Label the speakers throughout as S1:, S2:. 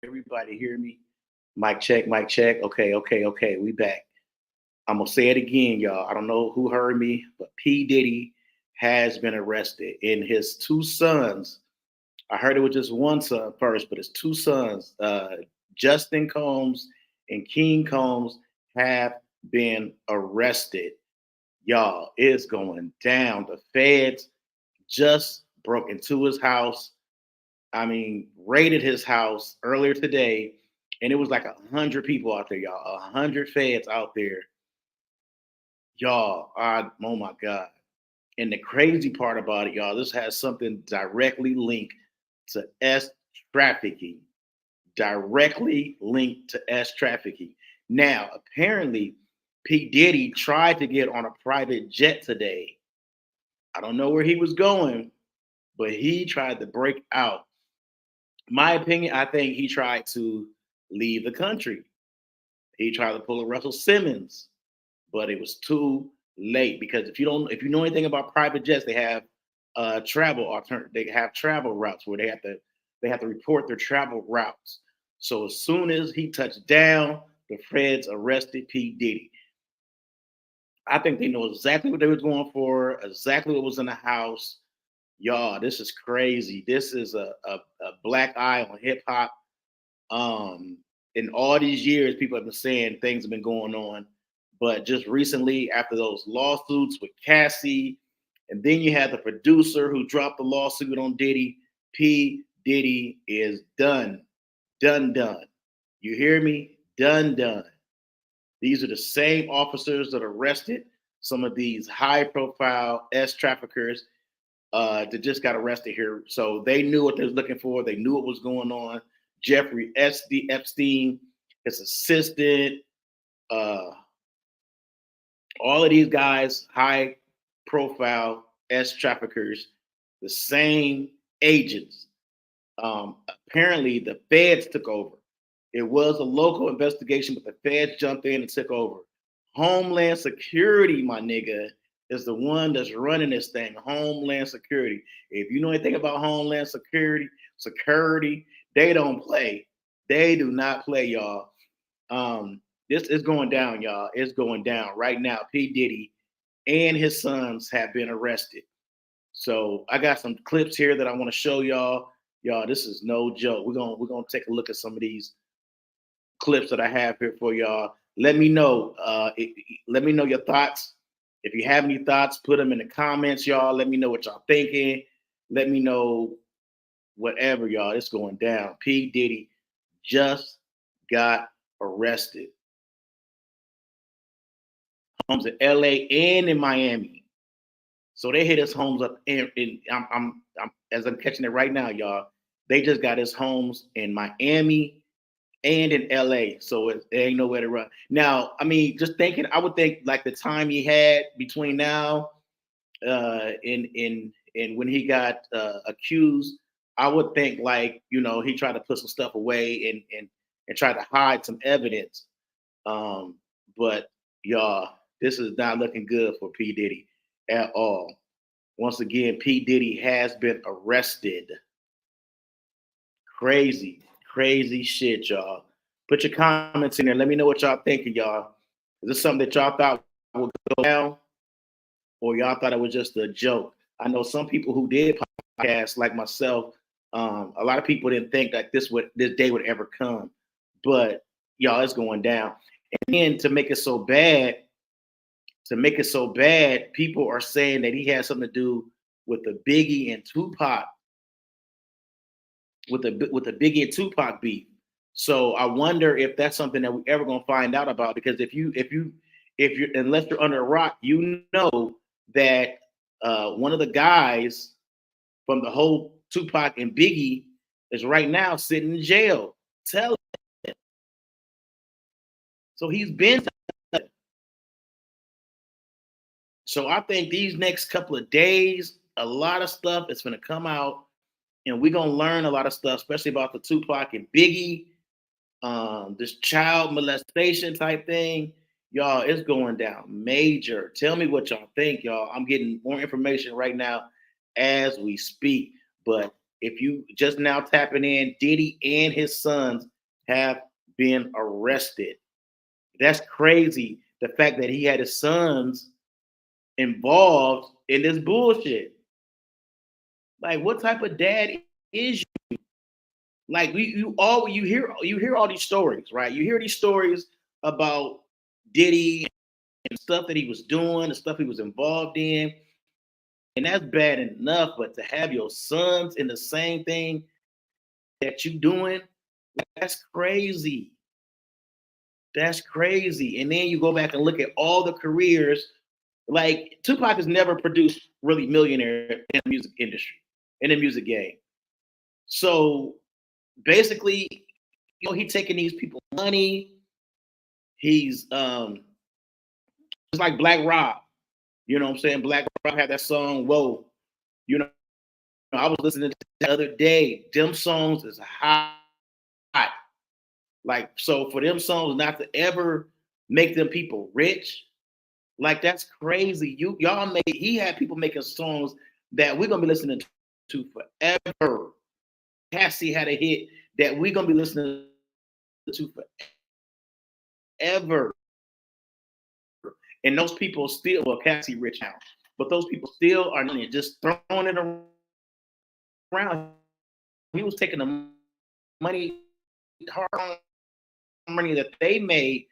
S1: Everybody hear me? Mic check, mic check. Okay, okay, okay. We back. I'm gonna say it again, y'all. I don't know who heard me, but P. Diddy has been arrested, and his two sons. I heard it was just one son first, but his two sons, Justin Combs and King Combs, have been arrested. Y'all, it's going down. The feds just broke into his house. I mean, raided his house earlier today, and it was like 100 people out there, y'all. 100 feds out there, y'all. Oh my god! And the crazy part about it, y'all, this has something directly linked to S trafficking. Directly linked to S trafficking. Now, apparently, P Diddy tried to get on a private jet today. I don't know where he was going, but he tried to break out. My opinion, I think he tried to leave the country. He tried to pull a Russell Simmons, but it was too late because if you know anything about private jets, they have they have travel routes where they have to report their travel routes. So as soon as he touched down, the feds arrested P Diddy. I think they know exactly what they was going for, exactly what was in the house. Y'all, this is crazy. This is a black eye on hip hop. In all these years, people have been saying things have been going on, but just recently, after those lawsuits with Cassie, and then you had the producer who dropped the lawsuit on Diddy. P Diddy is done, done. You hear me? Done. These are the same officers that arrested some of these high-profile S traffickers that just got arrested here. So they knew what they was looking for. They knew what was going on. Jeffrey S.D. Epstein, his assistant, uh, all of these guys, high profile S traffickers, the same agents. Apparently, the feds took over. It was a local investigation, but the feds jumped in and took over. Homeland Security, my nigga, is the one that's running this thing. Homeland Security. If you know anything about Homeland Security, they don't play. They do not play, y'all. This is going down, y'all. It's going down right now. P. Diddy and his sons have been arrested. So I got some clips here that I want to show y'all. Y'all, this is no joke. We're gonna take a look at some of these clips that I have here for y'all. Let me know. Let me know your thoughts. If you have any thoughts, put them in the comments, y'all. Let me know what y'all thinking. Let me know whatever, y'all. It's going down. P. Diddy just got arrested. Homes in LA and in Miami. So they hit his homes up I'm as I'm catching it right now, y'all. They just got his homes in Miami and in LA. So it ain't nowhere to run. Now, I mean, just thinking, I would think like the time he had between now and when he got accused, I would think like, he tried to put some stuff away and try to hide some evidence. Um, but y'all, this is not looking good for P. Diddy at all. Once again, P. Diddy has been arrested. Crazy, crazy shit, y'all. Put your comments in there. Let me know what y'all thinking, y'all. Is this something that y'all thought would go down, or y'all thought it was just a joke? I know some people who did podcasts, like myself. A lot of people didn't think that this day would ever come, but y'all, it's going down. And then to make it so bad, people are saying that he has something to do with the Biggie and Tupac, with the Biggie and Tupac beef. So I wonder if that's something that we ever gonna find out about. Because if you're unless you're under a rock, you know that one of the guys from the whole Tupac and Biggie is right now sitting in jail. Tell it. So he's been. So I think these next couple of days, a lot of stuff is going to come out, and we're going to learn a lot of stuff, especially about the Tupac and Biggie, this child molestation type thing. Y'all, it's going down major. Tell me what y'all think, y'all. I'm getting more information right now as we speak. But if you just now tapping in, Diddy and his sons have been arrested. That's crazy. The fact that he had his sons involved in this bullshit. Like, what type of dad is you? Like, you hear all these stories, right? You hear these stories about Diddy and stuff that he was doing, the stuff he was involved in, and that's bad enough. But to have your sons in the same thing that you doing, that's crazy. That's crazy. And then you go back and look at all the careers. Like Tupac has never produced really millionaire in the music industry, in the music game. So basically, he's taking these people money. He's it's like Black Rob. You know what I'm saying? Black Rob had that song, Whoa. You know, I was listening to the other day. Them songs is hot. Like, so for them songs not to ever make them people rich, like that's crazy. Y'all made he had people making songs that we're gonna be listening to forever. Cassie had a hit that we're gonna be listening to forever. And those people still, well, Cassie rich now, but those people still are just throwing it around. He was taking the money, hard money that they made,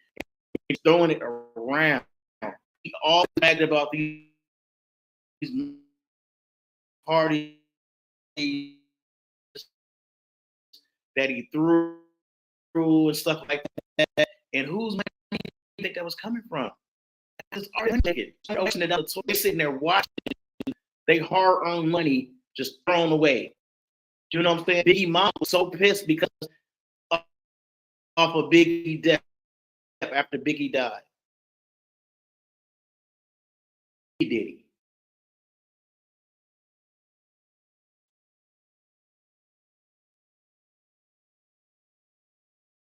S1: and throwing it around. He all bragged about these parties that he threw and stuff like that. And whose money do you think that was coming from? It's already taken. They're sitting there watching they hard-earned money just thrown away. You know what I'm saying? Biggie mom was so pissed because off of Biggie death after Biggie died. He did it.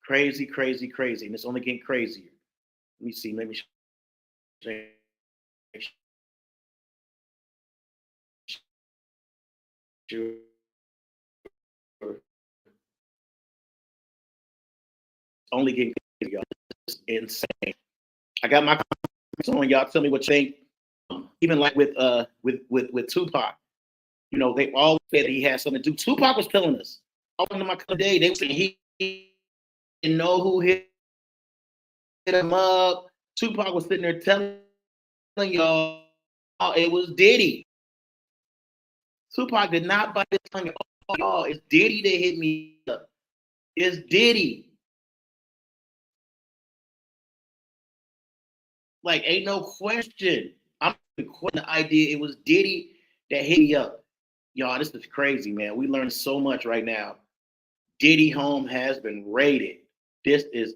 S1: Crazy, crazy, crazy. And it's only getting crazier. Let me see. Let me sure. Only getting crazier. It's insane. I got my comments on. Y'all tell me what you think. Even like with Tupac, they all said he had something to do. Tupac was telling us. I went to my day. They were saying he didn't know who hit him up. Tupac was sitting there telling y'all it was Diddy. Tupac did not bite his tongue. Oh, y'all, it's Diddy that hit me up. It's Diddy. Like, ain't no question. I'm questioning the idea it was Diddy that hit me up. Y'all, this is crazy, man. We learned so much right now. Diddy home has been raided. This is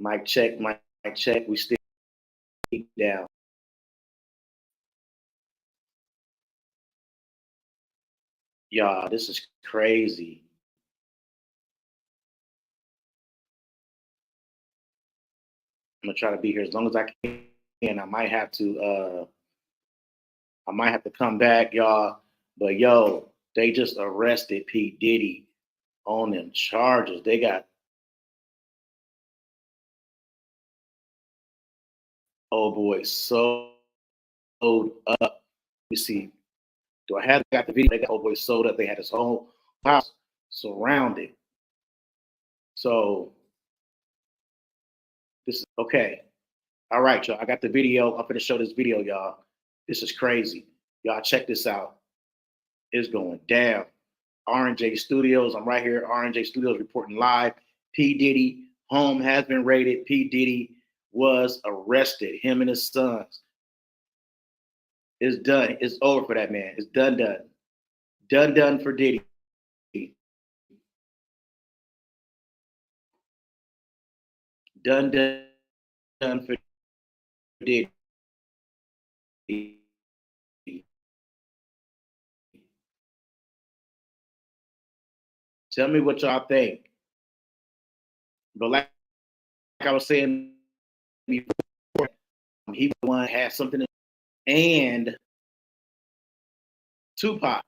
S1: mic check, mic check. We still down. Y'all, this is crazy. I'm gonna try to be here as long as I can. I might have to come back, y'all. But yo, they just arrested P. Diddy on them charges. They got old boy sold up. Let me see. Do I have got the video? They got old boy sold up. They had his whole house surrounded. So this is okay. All right, y'all. I got the video. I'm gonna show this video, y'all. This is crazy. Y'all check this out. It's going down. R&J Studios. I'm right here. R&J Studios reporting live. P. Diddy home has been raided. P. Diddy was arrested. Him and his sons. It's done. It's over for that man. It's done. Done for Diddy. Done for Diddy. Tell me what y'all think. But like I was saying before, he one had something to, and Tupac.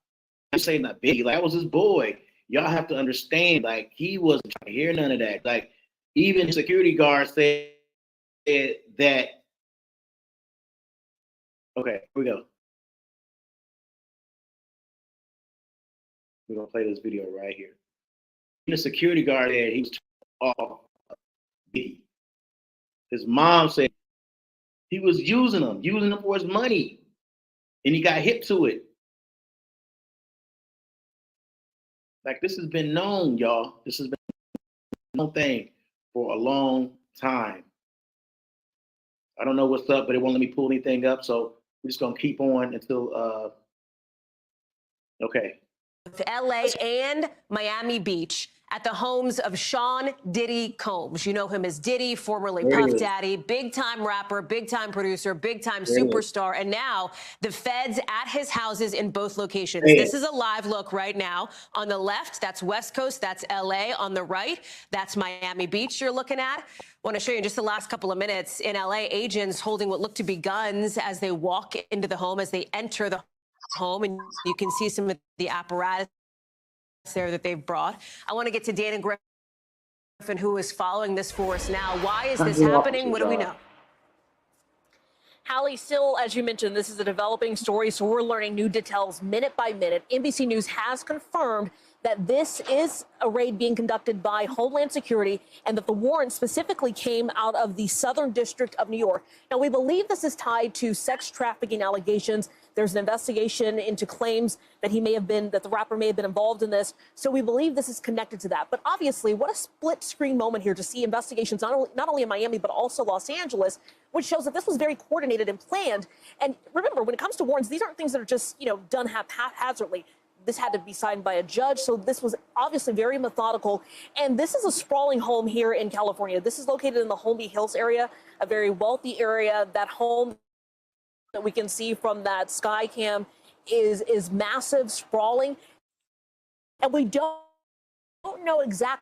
S1: I'm saying not Biggie, like that was his boy. Y'all have to understand, like he wasn't trying to hear none of that. Like even security guards said that. Okay, here we go. We're gonna play this video right here. The security guard there, he was off. His mom said he was using them for his money, and he got hit to it. Like this has been known, y'all. This has been a known thing for a long time. I don't know what's up, but it won't let me pull anything up, so we're just gonna keep on until okay.
S2: LA and Miami Beach at the homes of Sean Diddy Combs. You know him as Diddy, formerly Puff Daddy, big-time rapper, big-time producer, big-time superstar. And now the feds at his houses in both locations. This is a live look right now. On the left, that's West Coast, that's LA. On the right, that's Miami Beach you're looking at. I want to show you in just the last couple of minutes. In LA, agents holding what look to be guns as they walk into the home, as they enter the home, and you can see some of the apparatus there that they've brought. I want to get to Dan and Griffin, who is following this for us now. Why is this happening? What do we know?
S3: Hallie, still, as you mentioned, this is a developing story, so we're learning new details minute by minute. NBC News has confirmed that this is a raid being conducted by Homeland Security and that the warrant specifically came out of the Southern District of New York. Now, we believe this is tied to sex trafficking allegations. There's an investigation into claims that that the rapper may have been involved in this. So we believe this is connected to that. But obviously, what a split screen moment here to see investigations not only in Miami, but also Los Angeles, which shows that this was very coordinated and planned. And remember, when it comes to warrants, these aren't things that are just, done haphazardly. This had to be signed by a judge. So this was obviously very methodical. And this is a sprawling home here in California. This is located in the Holmby Hills area, a very wealthy area. That home that we can see from that sky cam is massive, sprawling. And we don't know exactly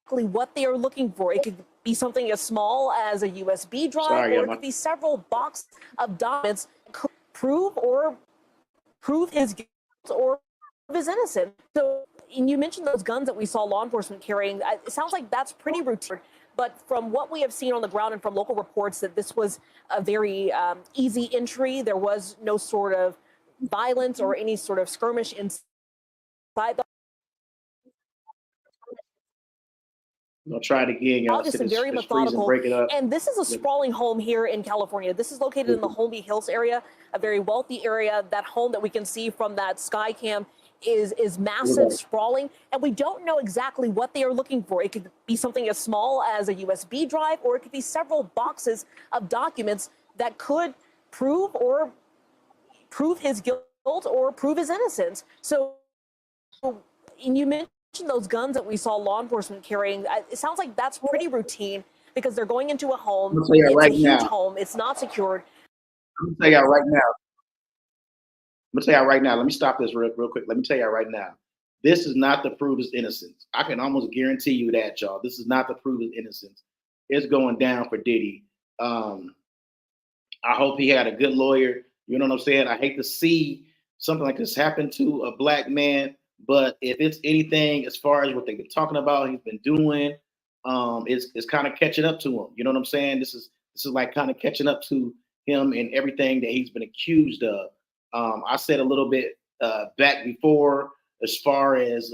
S3: what they are looking for. It could be something as small as a USB drive, or it could be several boxes of documents that could prove his guilt or his innocence. So, and you mentioned those guns that we saw law enforcement carrying. It sounds like that's pretty routine. But from what we have seen on the ground and from local reports, that this was a very easy entry. There was no sort of violence or any sort of skirmish inside the.
S1: I'll try it again, y'all.
S3: Obviously, very methodical.
S1: Break it up.
S3: And this is a sprawling home here in California. This is located in the Holmby Hills area, a very wealthy area. That home that we can see from that sky cam is massive, sprawling, and we don't know exactly what they are looking for. It could be something as small as a USB drive, or it could be several boxes of documents that could prove his guilt or prove his innocence. So, and you mentioned those guns that we saw law enforcement carrying. It sounds like that's pretty routine because they're going into a home. It's a huge home. It's not secured.
S1: I'm gonna tell y'all right now. Let me stop this real quick. Let me tell y'all right now. This is not to prove his innocence. I can almost guarantee you that, y'all. This is not to prove his innocence. It's going down for Diddy. I hope he had a good lawyer. You know what I'm saying? I hate to see something like this happen to a black man, but if it's anything as far as what they've been talking about, he's been doing, it's kind of catching up to him. You know what I'm saying? This is like kind of catching up to him and everything that he's been accused of. I said a little bit back before, as far as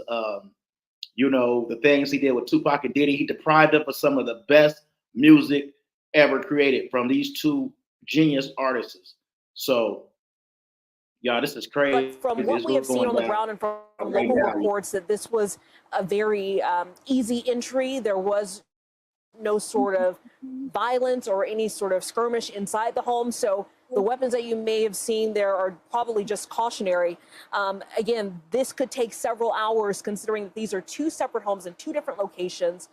S1: You know, the things he did with Tupac and Diddy, he deprived them of some of the best music ever created from these two genius artists. So, y'all, this is
S3: But
S1: crazy.
S3: from what
S1: It's
S3: we have seen
S1: going
S3: on the
S1: down
S3: ground and from
S1: right
S3: local
S1: now.
S3: reports, that this was a very easy entry. There was no sort of violence or any sort of skirmish inside the home. So the weapons that you may have seen there are probably just cautionary. Again, this could take several hours considering that these are two separate homes in two different locations.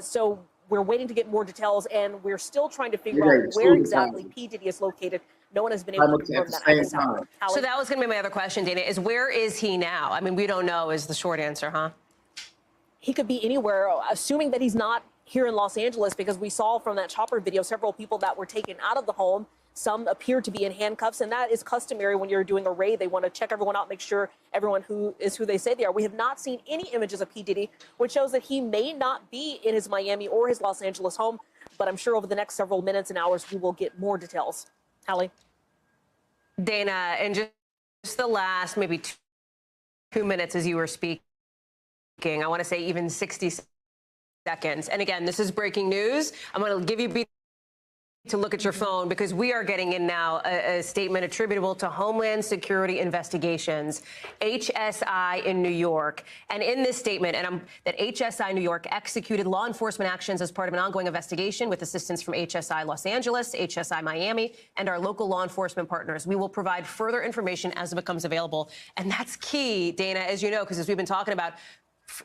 S3: So we're waiting to get more details, and we're still trying to figure out where exactly P. Diddy is located. No one has been able to confirm that at this hour.
S2: So that was going to be my other question, Dana, is where is he now? I mean, we don't know is the short answer, huh?
S3: He could be anywhere, assuming that he's not here in Los Angeles, because we saw from that chopper video several people that were taken out of the home. Some appear to be in handcuffs, and that is customary when you're doing a raid. They want to check everyone out, make sure everyone who they say they are. We have not seen any images of P. Diddy, which shows that he may not be in his Miami or his Los Angeles home, but I'm sure over the next several minutes and hours, we will get more details. Hallie?
S2: Dana, in just the last maybe 2 minutes as you were speaking, I want to say even 60 seconds. And again, this is breaking news. I'm going to give you to look at your phone because we are getting in now a statement attributable to Homeland Security Investigations, HSI in New York. And in this statement, that HSI New York executed law enforcement actions as part of an ongoing investigation with assistance from HSI Los Angeles, HSI Miami, and our local law enforcement partners. We will provide further information as it becomes available. And that's key, Dana, as you know, because as we've been talking about,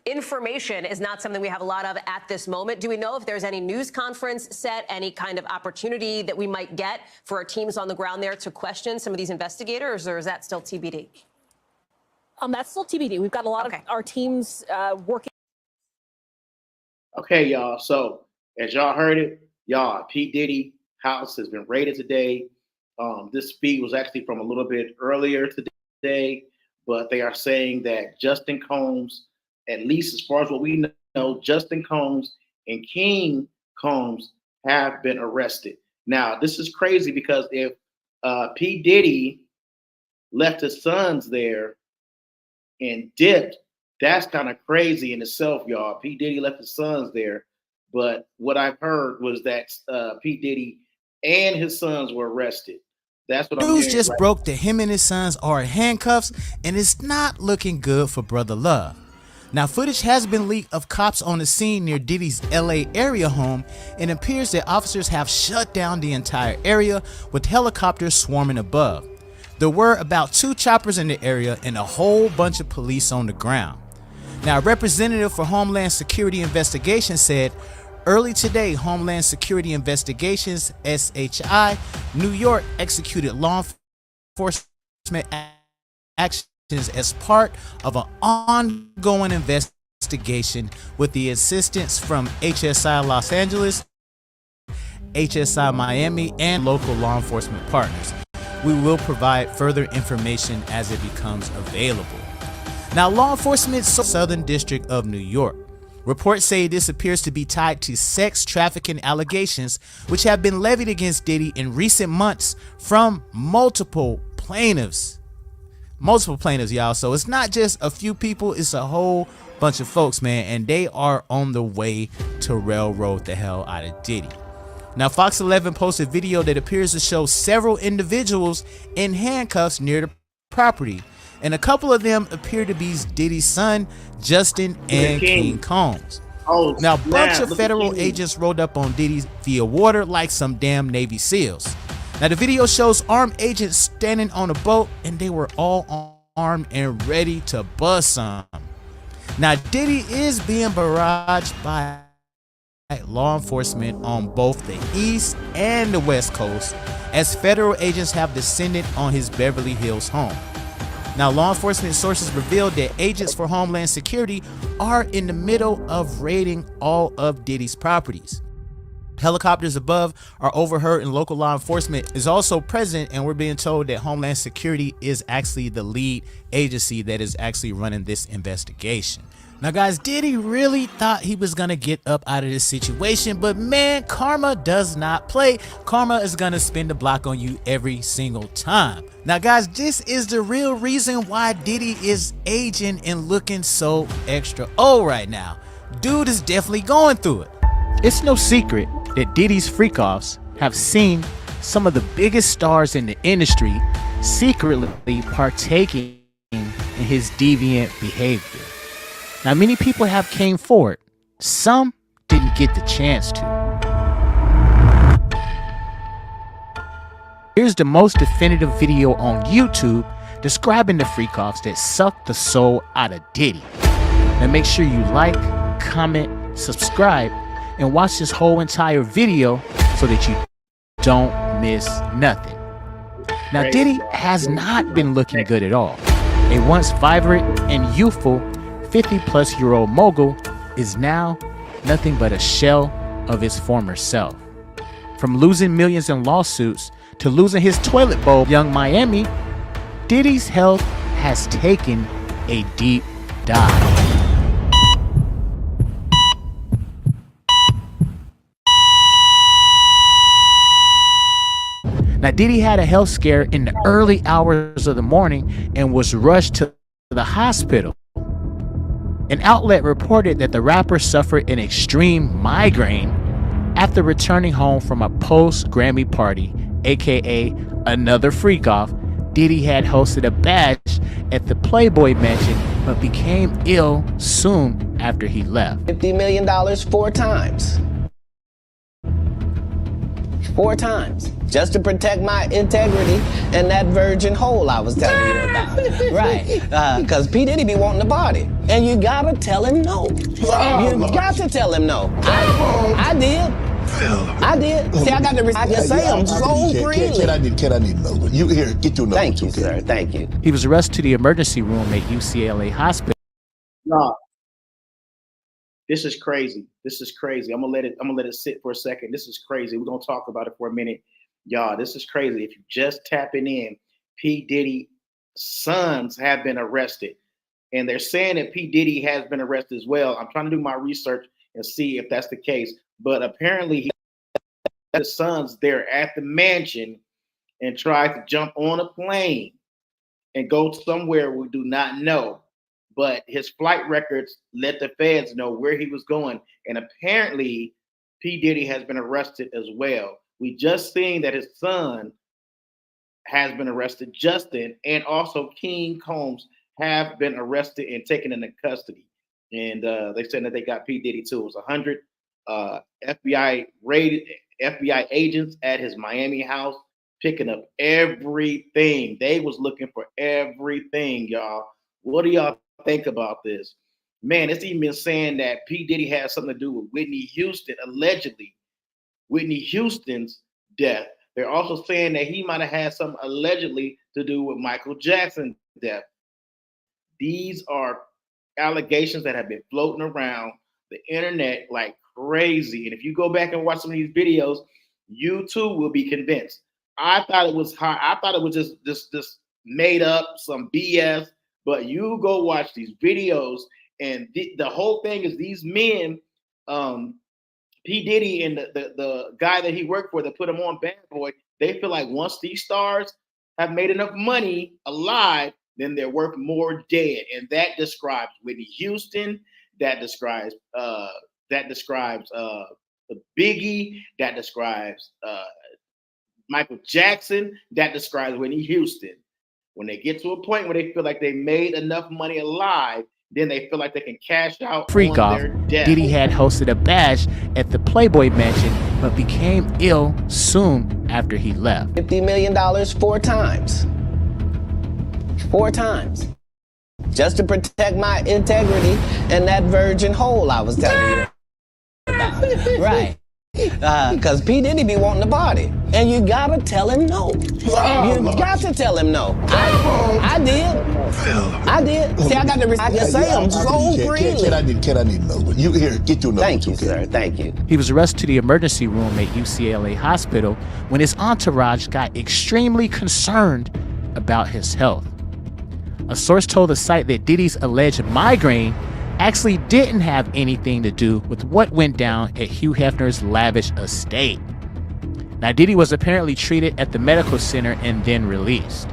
S2: information is not something we have a lot of at this moment. Do we know if there's any news conference set, any kind of opportunity that we might get for our teams on the ground there to question some of these investigators, or is that still TBD?
S3: That's still TBD. We've got a lot of our teams working.
S1: Okay, y'all. So as y'all heard it, y'all, P. Diddy house has been raided today. This feed was actually from a little bit earlier today, but they are saying that Justin Combs, at least as far as what we know, Justin Combs and King Combs have been arrested. Now, this is crazy because if P. Diddy left his sons there and dipped, that's kind of crazy in itself, y'all. P. Diddy left his sons there. But what I've heard was that P. Diddy and his sons were arrested. That's what
S4: News just broke that him and his sons are in handcuffs, and it's not looking good for Brother Love. Now, footage has been leaked of cops on the scene near Diddy's LA area home, and it appears that officers have shut down the entire area with helicopters swarming above. There were about 2 choppers in the area and a whole bunch of police on the ground. Now, a representative for Homeland Security Investigations said, early today, Homeland Security Investigations, SHI, New York executed law enforcement actions as part of an ongoing investigation with the assistance from HSI Los Angeles, HSI Miami, and local law enforcement partners. We will provide further information as it becomes available. Now, law enforcement Southern District of New York. Reports say this appears to be tied to sex trafficking allegations which have been levied against Diddy in recent months from multiple plaintiffs, y'all. So it's not just a few people, it's a whole bunch of folks, man, and they are on the way to railroad the hell out of Diddy. Now, Fox 11 posted video that appears to show several individuals in handcuffs near the property, and a couple of them appear to be Diddy's son, Justin, and King Combs. Now, a bunch of federal agents rolled up on Diddy via water like some damn Navy SEALs. Now, the video shows armed agents standing on a boat, and they were all armed and ready to bust some. Now, Diddy is being barraged by law enforcement on both the East and the West Coast as federal agents have descended on his Beverly Hills home. Now, law enforcement sources revealed that agents for Homeland Security are in the middle of raiding all of Diddy's properties. Helicopters above are overheard, and local law enforcement is also present, and we're being told that Homeland Security is actually the lead agency that is actually running this investigation. Now guys, Diddy really thought he was gonna get up out of this situation, but man, karma does not play. Karma is gonna spin the block on you every single time. Now guys, this is the real reason why Diddy is aging and looking so extra old right now. Dude is definitely going through it. It's no secret that Diddy's freak-offs have seen some of the biggest stars in the industry secretly partaking in his deviant behavior. Now, many people have came forward. Some didn't get the chance to. Here's the most definitive video on YouTube describing the freak-offs that sucked the soul out of Diddy. Now make sure you like, comment, subscribe, and watch this whole entire video so that you don't miss nothing. Now, Diddy has not been looking good at all. A once vibrant and youthful 50-plus-year-old mogul is now nothing but a shell of his former self. From losing millions in lawsuits to losing his toilet bowl, Young Miami, Diddy's health has taken a deep dive. Now, Diddy had a health scare in the early hours of the morning and was rushed to the hospital. An outlet reported that the rapper suffered an extreme migraine after returning home from a post-Grammy party, aka another freak-off. Diddy had hosted a bash at the Playboy Mansion but became ill soon after he left.
S5: $50 million 4 times. 4 times. Just to protect my integrity and that virgin hole I was telling you about. Right. Because P. Diddy be wanting to party. And you gotta tell him no. You got to tell him no. I did. I did. See, I got the I can say them so freely.
S6: Can I need another one? You here, get your number.
S5: Thank you, sir. Thank you.
S4: He was arrested to the emergency room at UCLA Hospital.
S1: No. This is crazy. This is crazy. I'm gonna let it sit for a second. This is crazy. We're gonna talk about it for a minute. Y'all, this is crazy. If you're just tapping in, P. Diddy's sons have been arrested. And they're saying that P. Diddy has been arrested as well. I'm trying to do my research and see if that's the case. But apparently his sons there at the mansion and tried to jump on a plane and go somewhere we do not know. But his flight records let the feds know where he was going. And apparently P. Diddy has been arrested as well. We just seen that his son has been arrested, Justin, and also King Combs have been arrested and taken into custody. And they said that they got P. Diddy too. It was 100 FBI agents at his Miami house picking up everything. They was looking for everything, y'all. What do y'all think about this? Man, it's even been saying that P. Diddy has something to do with Whitney Houston, allegedly. Whitney Houston's death. They're also saying that he might have had something allegedly to do with Michael Jackson's death. These are allegations that have been floating around the internet like crazy. And if you go back and watch some of these videos, you too will be convinced. I thought it was hard. I thought it was just made up, some BS. But you go watch these videos, and the whole thing is these men, P. Diddy and the guy that he worked for that put him on Bad Boy, they feel like once these stars have made enough money alive, then they're worth more dead. And that describes Whitney Houston, that describes Biggie, that describes Michael Jackson, that describes Whitney Houston. When they get to a point where they feel like they made enough money alive, then they feel like they can cash out
S4: freak
S1: on
S4: off.
S1: their death.
S4: Diddy had hosted a bash at the Playboy Mansion, but became ill soon after he left.
S5: $50 million 4 times. 4 times. Just to protect my integrity and that virgin hole I was telling you about. Right. Because P. Diddy be wanting to party. And you gotta tell him no. You got to tell him no. I did. I did. See, I got the I can say them so freely.
S6: Can I need another one? You here, get your number.
S5: Thank you, sir. Thank you.
S4: He was arrested to the emergency room at UCLA Hospital when his entourage got extremely concerned about his health. A source told the site that Diddy's alleged migraine actually didn't have anything to do with what went down at Hugh Hefner's lavish estate. Now, Diddy was apparently treated at the medical center and then released.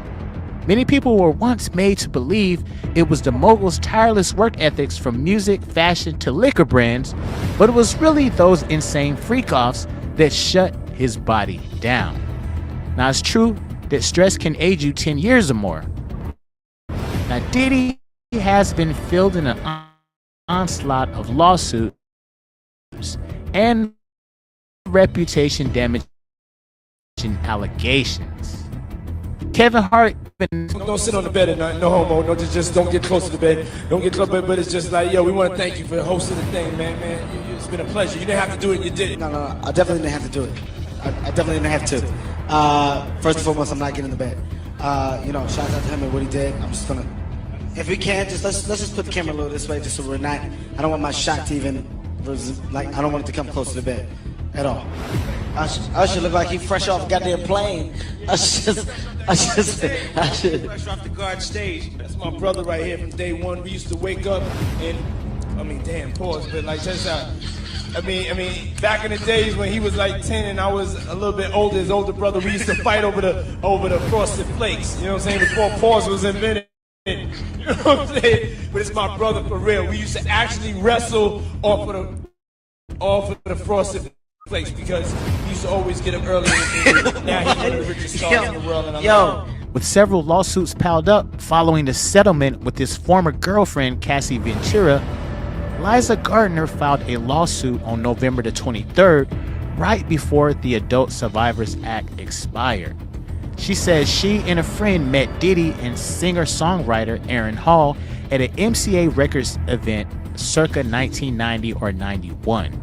S4: Many people were once made to believe it was the mogul's tireless work ethics from music, fashion to liquor brands, but it was really those insane freak-offs that shut his body down. Now, it's true that stress can age you 10 years or more. Now, Diddy has been filled in an onslaught of lawsuits and reputation damaging allegations. Kevin Hart.
S7: Don't sit on the bed at night. No homo. No, just don't get close to the bed. Don't get close. But it's just like, yo, we want to thank you for hosting the thing, man. It's been a pleasure. You didn't have to do it. You did it.
S8: No. I definitely didn't have to do it. I definitely didn't have to. First and foremost, I'm not getting in the bed. Shout out to him and what he did. I'm just gonna, if we can, let's just put the camera a little this way, just so we're not. I don't want my shot to even, I don't want it to come close to the bed at all. I should look like he fresh off a goddamn plane. I should.
S7: Fresh off the guard stage. That's my brother right here from day one. We used to wake up and, pause, but like, check this out. Back in the days when he was like 10 and I was a little bit older, his older brother, we used to fight over the frosted flakes. You know what I'm saying? Before pause was invented. You know what I'm saying? But it's my brother for real. We used to actually wrestle off of the frosted flakes because he used to always get up early. Now he's one of the richest stars in the world. And
S4: With several lawsuits piled up following the settlement with his former girlfriend, Cassie Ventura, Liza Gardner filed a lawsuit on November the 23rd, right before the Adult Survivors Act expired. She says she and a friend met Diddy and singer-songwriter Aaron Hall at an MCA Records event circa 1990 or 91.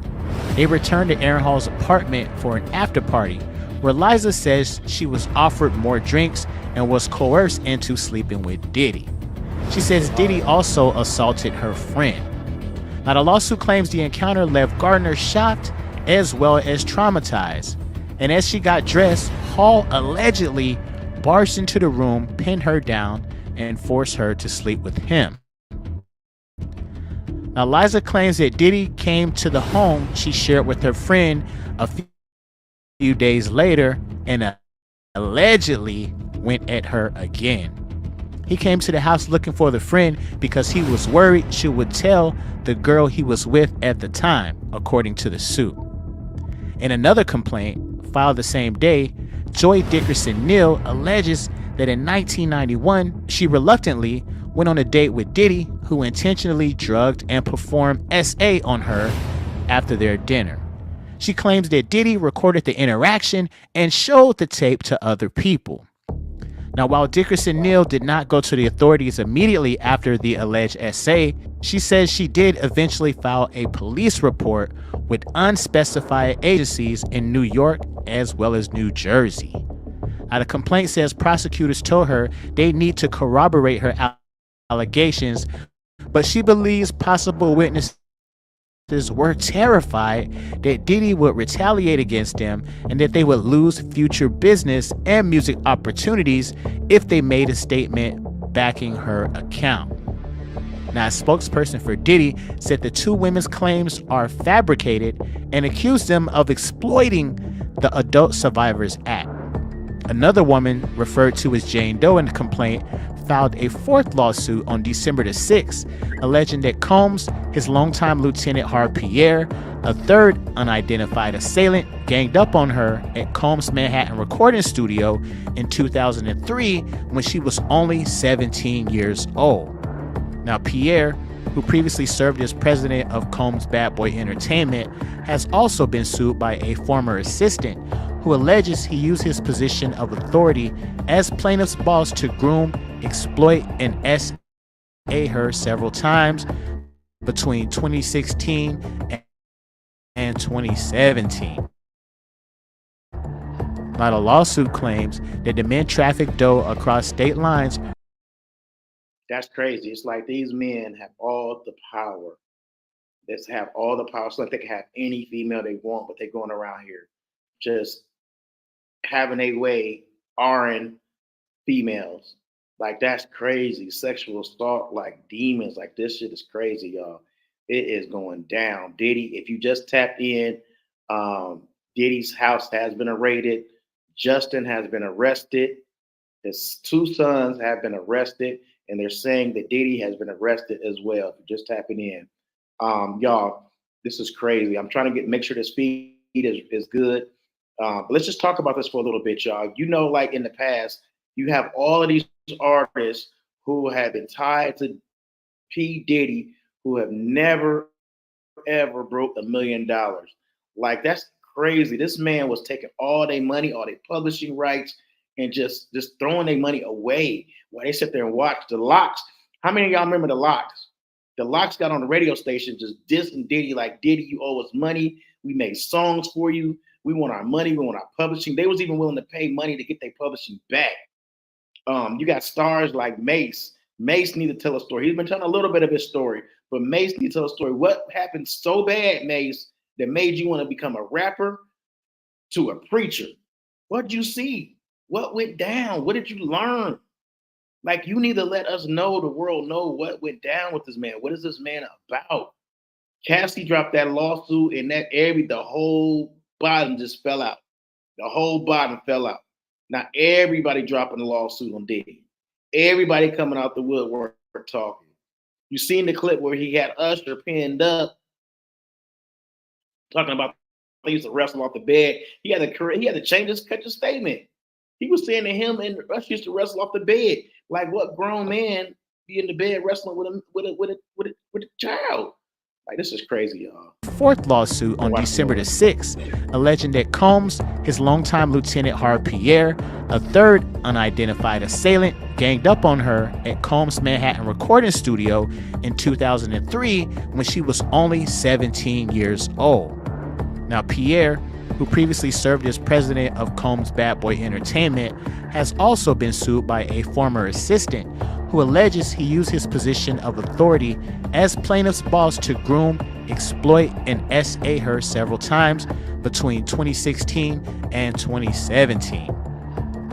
S4: They returned to Aaron Hall's apartment for an after-party, where Liza says she was offered more drinks and was coerced into sleeping with Diddy. She says Diddy also assaulted her friend. Now, the lawsuit claims the encounter left Gardner shocked as well as traumatized. And as she got dressed, Hall allegedly barged into the room, pinned her down, and forced her to sleep with him. Now, Liza claims that Diddy came to the home she shared with her friend a few days later and allegedly went at her again. He came to the house looking for the friend because he was worried she would tell the girl he was with at the time, according to the suit. In another complaint filed the same day, Joy Dickerson Neal alleges that in 1991, she reluctantly went on a date with Diddy, who intentionally drugged and performed SA on her after their dinner. She claims that Diddy recorded the interaction and showed the tape to other people. Now, while Dickerson Neal did not go to the authorities immediately after the alleged SA, she says she did eventually file a police report with unspecified agencies in New York as well as New Jersey. Now, the complaint says prosecutors told her they need to corroborate her allegations, but she believes possible witnesses were terrified that Diddy would retaliate against them and that they would lose future business and music opportunities if they made a statement backing her account. Now, a spokesperson for Diddy said the two women's claims are fabricated and accused them of exploiting the Adult Survivors Act. Another woman, referred to as Jane Doe in the complaint, filed a fourth lawsuit on December the 6th, alleging that Combs, his longtime lieutenant Harve Pierre, a third unidentified assailant, ganged up on her at Combs' Manhattan recording studio in 2003 when she was only 17 years old. Now, Pierre, who previously served as president of Combs Bad Boy Entertainment, has also been sued by a former assistant who alleges he used his position of authority as plaintiff's boss to groom, exploit, and SA her several times between 2016 and 2017. Now, the lawsuit claims that the men trafficked Doe across state lines.
S1: That's crazy. It's like these men have all the power. They have all the power. So like they can have any female they want, but they're going around here just having a way RN females. Like, that's crazy. Sexual assault like demons. Like, this shit is crazy, y'all. It is going down. Diddy, if you just tapped in, Diddy's house has been raided. Justin has been arrested. His 2 sons have been arrested, and they're saying that Diddy has been arrested as well. If you're just tapping in, y'all, this is crazy. I'm trying to make sure this feed is good. But let's just talk about this for a little bit, y'all. You know, like in the past, you have all of these artists who have been tied to P. Diddy who have never, ever broke $1 million. Like, that's crazy. This man was taking all their money, all their publishing rights, and just throwing their money away while they sit there and watch the Locks. How many of y'all remember the Locks? The Locks got on the radio station just dissing Diddy like, Diddy, you owe us money. We made songs for you. We want our money. We want our publishing. They was even willing to pay money to get their publishing back. You got stars like Mace. Mace need to tell a story. He's been telling a little bit of his story, but Mace need to tell a story. What happened so bad, Mace, that made you want to become a rapper to a preacher? What did you see? What went down? What did you learn? Like, you need to let us know, the world know what went down with this man. What is this man about? Cassie dropped that lawsuit, and the whole bottom just fell out. The whole bottom fell out. Now everybody dropping the lawsuit on Diddy. Everybody coming out the woodwork talking. You seen the clip where he had Usher pinned up, talking about they used to wrestle off the bed. He had to change his statement. He was saying that him and Usher used to wrestle off the bed. Like, what grown man be in the bed wrestling with a child? Like, this is crazy, y'all.
S4: 4th lawsuit on December the 6th, alleging that Combs, his longtime lieutenant Harve Pierre, a 3rd unidentified assailant, ganged up on her at Combs' Manhattan recording studio in 2003 when she was only 17 years old. Now, Pierre, who previously served as president of Combs Bad Boy Entertainment, has also been sued by a former assistant who alleges he used his position of authority as plaintiff's boss to groom, exploit, and SA her several times between 2016 and 2017.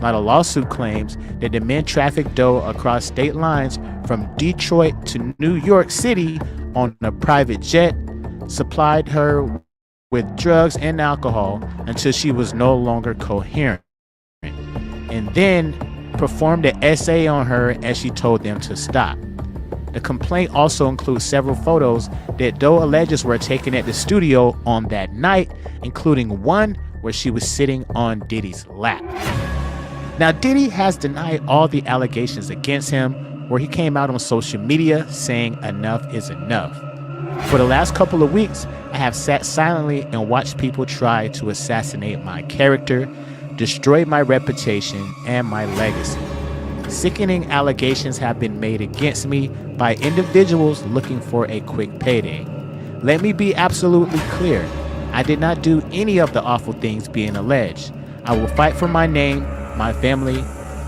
S4: Now, the lawsuit claims that the men trafficked Doe across state lines from Detroit to New York City on a private jet, supplied her with drugs and alcohol until she was no longer coherent, and then performed an essay on her as she told them to stop. The complaint also includes several photos that Doe alleges were taken at the studio on that night, including one where she was sitting on Diddy's lap. Now, Diddy has denied all the allegations against him, where he came out on social media saying enough is enough. For the last couple of weeks, I have sat silently and watched people try to assassinate my character, destroy my reputation, and my legacy. Sickening allegations have been made against me by individuals looking for a quick payday. Let me be absolutely clear. I did not do any of the awful things being alleged. I will fight for my name, my family,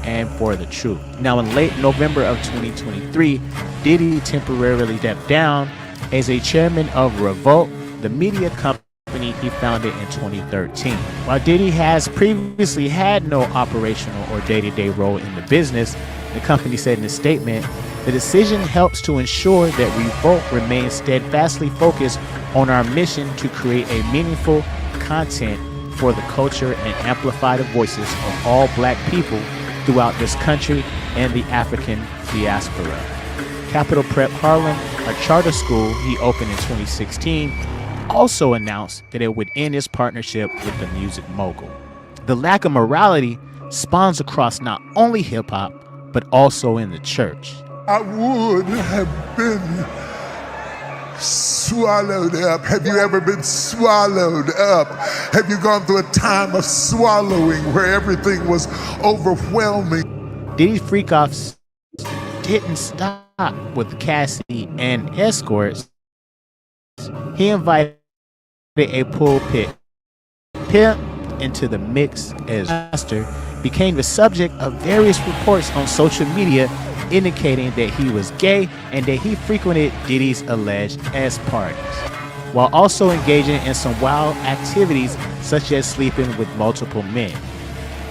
S4: and for the truth. Now, in late November of 2023, Diddy temporarily stepped down as a chairman of Revolt, the media company he founded in 2013. While Diddy has previously had no operational or day-to-day role in the business, the company said in a statement, the decision helps to ensure that Revolt remains steadfastly focused on our mission to create a meaningful content for the culture and amplify the voices of all Black people throughout this country and the African diaspora. Capital Prep Harlem, a charter school he opened in 2016, also announced that it would end its partnership with the music mogul. The lack of morality spawns across not only hip-hop, but also in the church.
S6: I would have been swallowed up. Have you ever been swallowed up? Have you gone through a time of swallowing where everything was overwhelming?
S4: Diddy's freak-offs didn't stop with Cassie and escorts. He invited a pulpit pimp into the mix as pastor became the subject of various reports on social media indicating that he was gay and that he frequented Diddy's alleged ass parties, while also engaging in some wild activities such as sleeping with multiple men.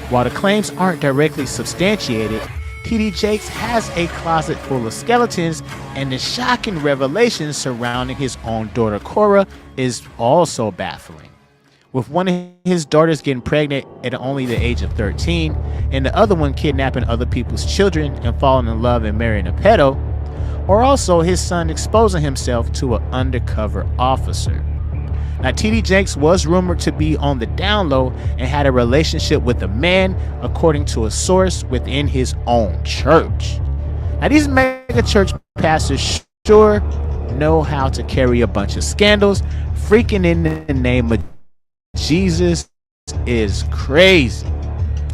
S4: While the claims aren't directly substantiated, TD Jakes has a closet full of skeletons, and the shocking revelations surrounding his own daughter Cora is also baffling. With one of his daughters getting pregnant at only the age of 13, and the other one kidnapping other people's children and falling in love and marrying a pedo, or also his son exposing himself to an undercover officer. Now, TD Jakes was rumored to be on the down low and had a relationship with a man, according to a source within his own church. Now, these mega church pastors sure know how to carry a bunch of scandals. Freaking in the name of Jesus is crazy.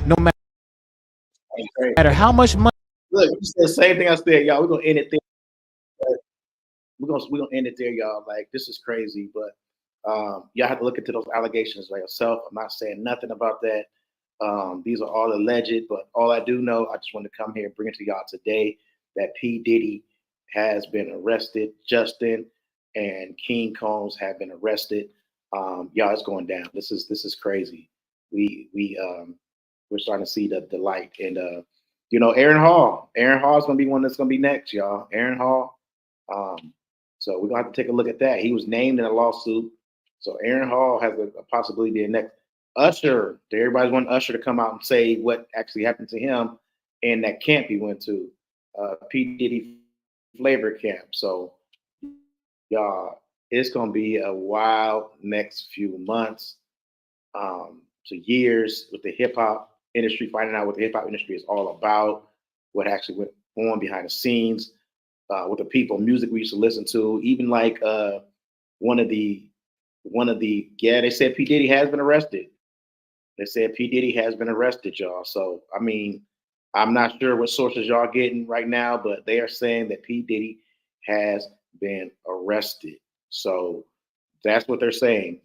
S4: No matter how much money.
S1: Look, you said the same thing I said, y'all. We're gonna end it there. We're gonna end it there, y'all. Like, this is crazy, but y'all have to look into those allegations by yourself. I'm not saying nothing about that. These are all alleged, but all I do know, I just want to come here and bring it to y'all today that P. Diddy has been arrested. Justin and King Combs have been arrested. Y'all, it's going down. This is crazy. We're starting to see the light, and Aaron Hall is gonna be one that's gonna be next, y'all. Aaron Hall. So we're gonna have to take a look at that. He was named in a lawsuit, so Aaron Hall has a possibility to be next. Usher, everybody's wanting Usher to come out and say what actually happened to him in that camp he went to, P. Diddy flavor camp. So y'all, it's gonna be a wild next few months to years with the hip hop industry, finding out what the hip hop industry is all about, what actually went on behind the scenes, with the people, music we used to listen to, even like they said P. Diddy has been arrested. They said P. Diddy has been arrested, y'all. So, I mean, I'm not sure what sources y'all getting right now, but they are saying that P. Diddy has been arrested. So that's what they're saying.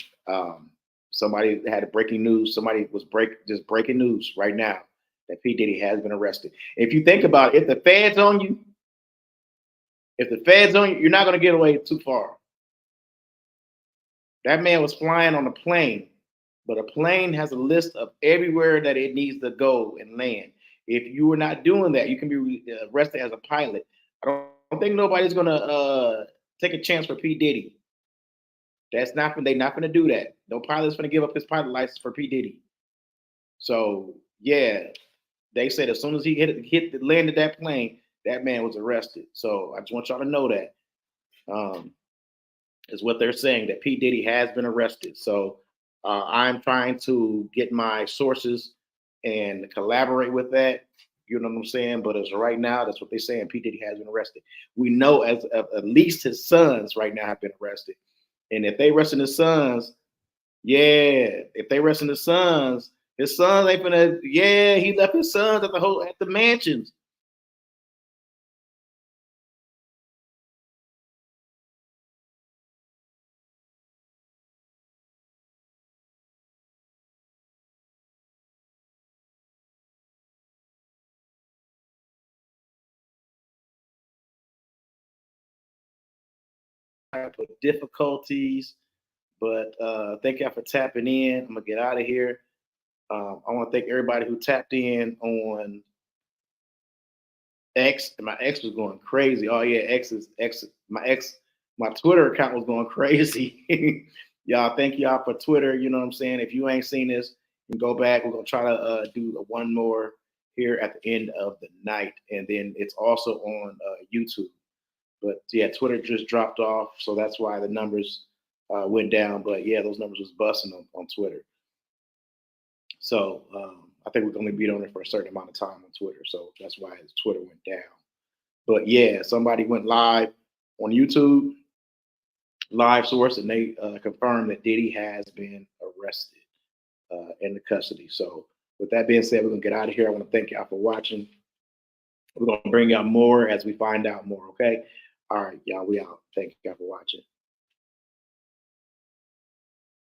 S1: Somebody had a breaking news. Somebody was breaking news right now that P. Diddy has been arrested. If you think about it, if the feds on you, you're not going to get away too far. That man was flying on a plane, but a plane has a list of everywhere that it needs to go and land. If you are not doing that, you can be arrested as a pilot. I don't think nobody's going to take a chance for P. Diddy. They're not going to do that. No pilot's going to give up his pilot license for P. Diddy. So yeah, they said as soon as he landed that plane, that man was arrested. So I just want y'all to know that is what they're saying, that P. Diddy has been arrested. So I'm trying to get my sources and collaborate with that. You know what I'm saying? But as of right now, that's what they're saying. P. Diddy has been arrested. We know as at least his sons right now have been arrested. And if they arresting his sons, his sons ain't gonna, he left his sons at the mansions. Difficulties, but thank y'all for tapping in. I'm gonna get out of here. I want to thank everybody who tapped in on X. My ex was going crazy. Oh yeah, my Twitter account was going crazy. Y'all, thank y'all for Twitter. You know what I'm saying? If you ain't seen this, you can go back. We're gonna try to do one more here at the end of the night, and then it's also on YouTube. But yeah, Twitter just dropped off, so that's why the numbers went down. But yeah, those numbers was busting on Twitter. So I think we're going to be on it for a certain amount of time on Twitter. So that's why Twitter went down. But yeah, somebody went live on YouTube, live source, and they confirmed that Diddy has been arrested in the custody. So with that being said, we're going to get out of here. I want to thank y'all for watching. We're going to bring y'all more as we find out more, okay? All right, y'all, we out. Thank y'all for watching.